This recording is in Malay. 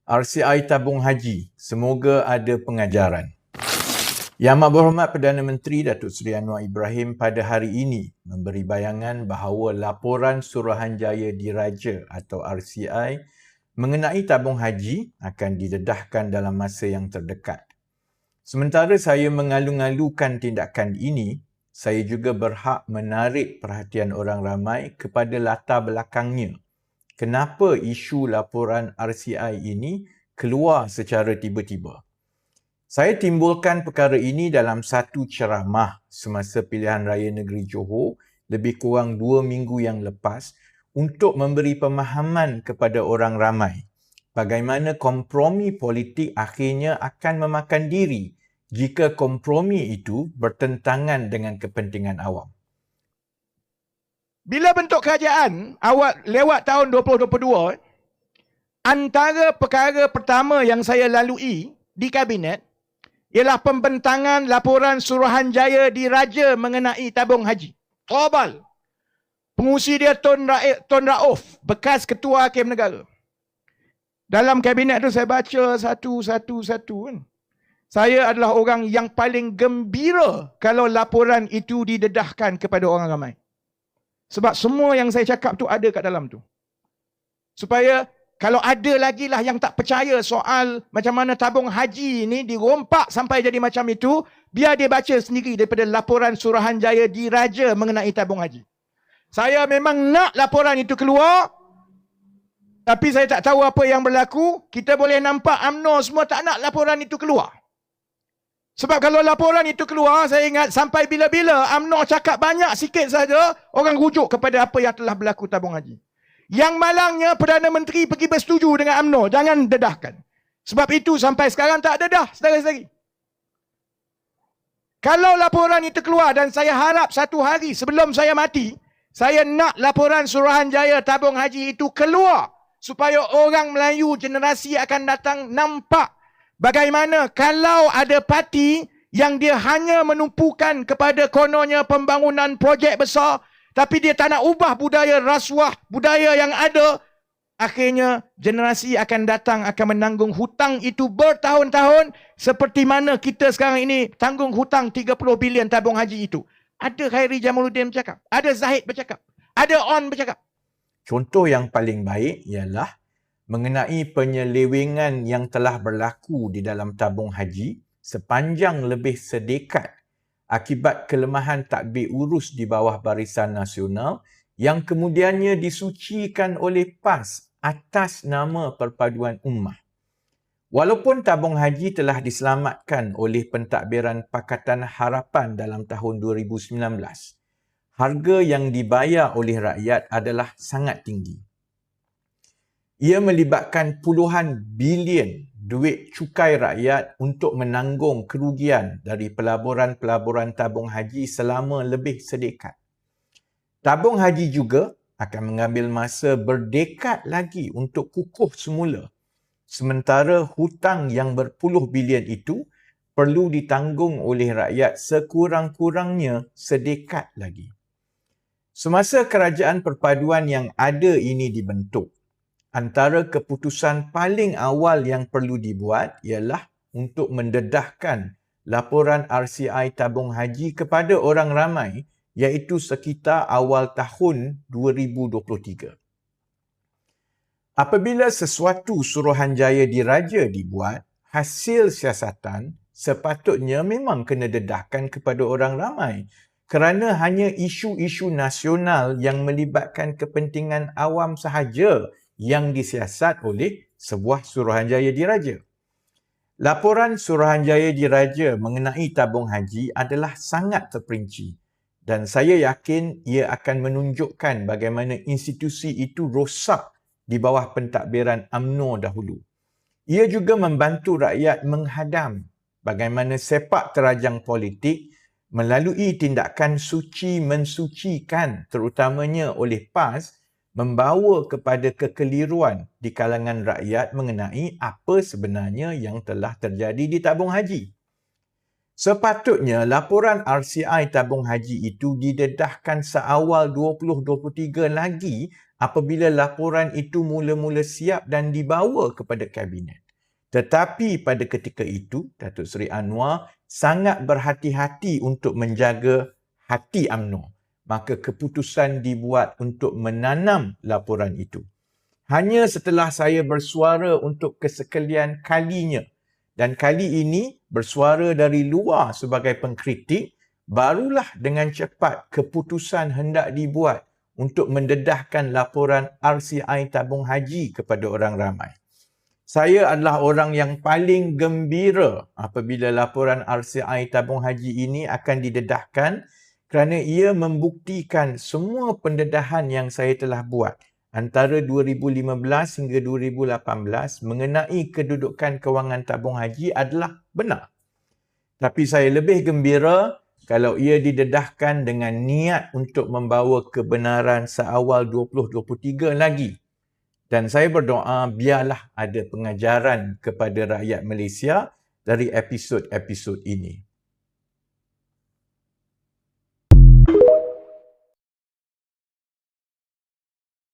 RCI Tabung Haji, semoga ada pengajaran. Yang Amat Berhormat Perdana Menteri Datuk Seri Anwar Ibrahim pada hari ini memberi bayangan bahawa laporan Suruhanjaya Diraja atau RCI mengenai tabung haji akan didedahkan dalam masa yang terdekat. Sementara saya mengalu-alukan tindakan ini, saya juga berhak menarik perhatian orang ramai kepada latar belakangnya. Kenapa isu laporan RCI ini keluar secara tiba-tiba? Saya timbulkan perkara ini dalam satu ceramah semasa pilihan raya negeri Johor lebih kurang 2 minggu yang lepas untuk memberi pemahaman kepada orang ramai bagaimana kompromi politik akhirnya akan memakan diri jika kompromi itu bertentangan dengan kepentingan awam. Bila bentuk kerajaan awal lewat tahun 2022, antara perkara pertama yang saya lalui di kabinet ialah pembentangan laporan Suruhanjaya Diraja mengenai tabung haji. Global. Pengurusi dia Tun Rauf, bekas Ketua Hakim Negara. Dalam kabinet tu saya baca satu-satu kan. Saya adalah orang yang paling gembira kalau laporan itu didedahkan kepada orang ramai. Sebab semua yang saya cakap tu ada kat dalam tu. Supaya kalau ada lagi lah yang tak percaya soal macam mana tabung haji ni dirompak sampai jadi macam itu, biar dia baca sendiri daripada laporan Suruhanjaya Diraja mengenai tabung haji. Saya memang nak laporan itu keluar, tapi saya tak tahu apa yang berlaku. Kita boleh nampak UMNO semua tak nak laporan itu keluar. Sebab kalau laporan itu keluar, saya ingat sampai bila-bila UMNO cakap banyak sikit saja, orang rujuk kepada apa yang telah berlaku tabung haji. Yang malangnya Perdana Menteri pergi bersetuju dengan UMNO, jangan dedahkan. Sebab itu sampai sekarang tak dedah, saudara-saudari. Kalau laporan itu keluar dan saya harap satu hari sebelum saya mati, saya nak laporan Suruhanjaya tabung haji itu keluar supaya orang Melayu generasi akan datang nampak bagaimana kalau ada parti yang dia hanya menumpukan kepada kononnya pembangunan projek besar, tapi dia tak nak ubah budaya rasuah, budaya yang ada, akhirnya generasi akan datang akan menanggung hutang itu bertahun-tahun seperti mana kita sekarang ini tanggung hutang 30 bilion tabung haji itu. Ada Khairi Jamaluddin bercakap, ada Zahid bercakap, ada On bercakap. Contoh yang paling baik ialah mengenai penyelewengan yang telah berlaku di dalam tabung haji sepanjang lebih sedekat akibat kelemahan tadbir urus di bawah Barisan Nasional yang kemudiannya disucikan oleh PAS atas nama Perpaduan Ummah. Walaupun tabung haji telah diselamatkan oleh pentadbiran Pakatan Harapan dalam tahun 2019, harga yang dibayar oleh rakyat adalah sangat tinggi. Ia melibatkan puluhan bilion duit cukai rakyat untuk menanggung kerugian dari pelaburan-pelaburan tabung haji selama lebih sedekat. Tabung haji juga akan mengambil masa berdekad lagi untuk kukuh semula. Sementara hutang yang berpuluh bilion itu perlu ditanggung oleh rakyat sekurang-kurangnya sedekat lagi. Semasa kerajaan perpaduan yang ada ini dibentuk, antara keputusan paling awal yang perlu dibuat ialah untuk mendedahkan laporan RCI tabung haji kepada orang ramai, iaitu sekitar awal tahun 2023. Apabila sesuatu Suruhanjaya Diraja dibuat, hasil siasatan sepatutnya memang kena dedahkan kepada orang ramai kerana hanya isu-isu nasional yang melibatkan kepentingan awam sahaja yang disiasat oleh sebuah Suruhanjaya Diraja. Laporan Suruhanjaya Diraja mengenai tabung haji adalah sangat terperinci dan saya yakin ia akan menunjukkan bagaimana institusi itu rosak di bawah pentadbiran UMNO dahulu. Ia juga membantu rakyat menghadam bagaimana sepak terajang politik melalui tindakan suci mensucikan terutamanya oleh PAS membawa kepada kekeliruan di kalangan rakyat mengenai apa sebenarnya yang telah terjadi di tabung haji. Sepatutnya laporan RCI tabung haji itu didedahkan seawal 2023 lagi apabila laporan itu mula-mula siap dan dibawa kepada Kabinet. Tetapi pada ketika itu, Datuk Seri Anwar sangat berhati-hati untuk menjaga hati UMNO. Maka keputusan dibuat untuk menanam laporan itu. Hanya setelah saya bersuara untuk kesekalian kalinya dan kali ini bersuara dari luar sebagai pengkritik, barulah dengan cepat keputusan hendak dibuat untuk mendedahkan laporan RCI tabung haji kepada orang ramai. Saya adalah orang yang paling gembira apabila laporan RCI tabung haji ini akan didedahkan kerana ia membuktikan semua pendedahan yang saya telah buat antara 2015 hingga 2018 mengenai kedudukan kewangan tabung haji adalah benar. Tapi saya lebih gembira kalau ia didedahkan dengan niat untuk membawa kebenaran seawal 2023 lagi. Dan saya berdoa biarlah ada pengajaran kepada rakyat Malaysia dari episod-episod ini.